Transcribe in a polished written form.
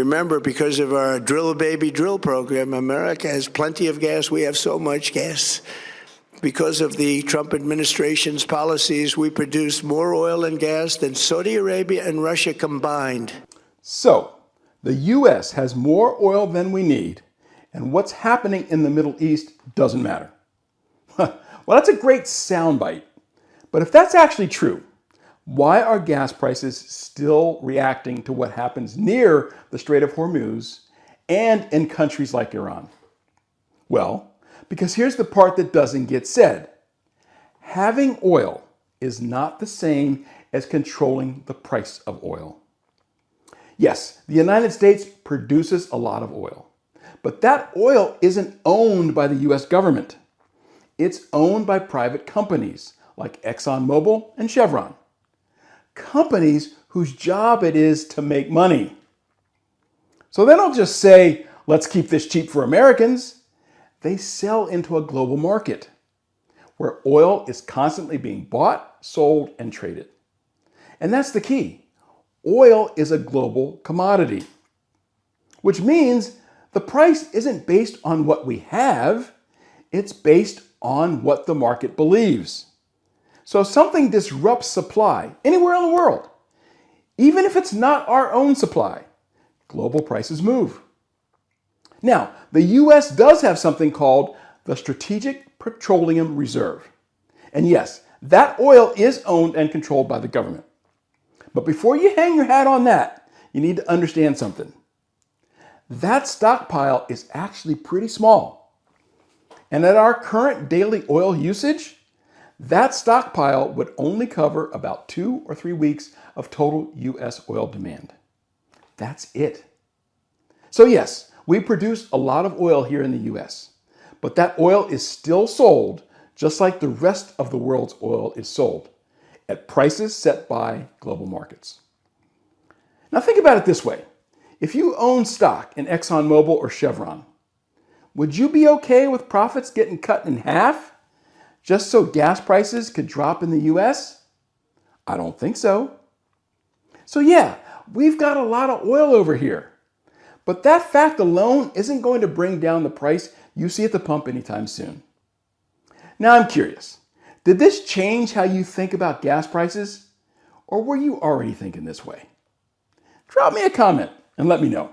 Remember, because of our Drill Baby Drill program, America has plenty of gas. We have so much gas. Because of the Trump administration's policies, we produce more oil and gas than Saudi Arabia and Russia combined. So, the U.S. has more oil than we need, and what's happening in the Middle East doesn't matter. Well, that's a great soundbite. But if that's actually true, why are gas prices still reacting to what happens near the Strait of Hormuz and in countries like Iran? Well, because here's the part that doesn't get said. Having oil is not the same as controlling the price of oil. Yes, the United States produces a lot of oil, but that oil isn't owned by the U.S. government. It's owned by private companies like ExxonMobil and Chevron. Companies whose job it is to make money. So they don't just say, let's keep this cheap for Americans. They sell into a global market where oil is constantly being bought, sold, and traded. And that's the key. Oil is a global commodity, which means the price isn't based on what we have, it's based on what the market believes. So if something disrupts supply anywhere in the world, even if it's not our own supply, global prices move. Now, the U.S. does have something called the Strategic Petroleum Reserve. And yes, that oil is owned and controlled by the government. But before you hang your hat on that, you need to understand something. That stockpile is actually pretty small. And at our current daily oil usage, that stockpile would only cover about 2 or 3 weeks of total U.S. oil demand. That's it. So yes, we produce a lot of oil here in the U.S., but that oil is still sold just like the rest of the world's oil is sold, at prices set by global markets. Now think about it this way. If you own stock in ExxonMobil or Chevron, would you be okay with profits getting cut in half just so gas prices could drop in the US? I don't think so. So yeah, we've got a lot of oil over here, but that fact alone isn't going to bring down the price you see at the pump anytime soon. Now I'm curious, did this change how you think about gas prices? Or were you already thinking this way? Drop me a comment and let me know.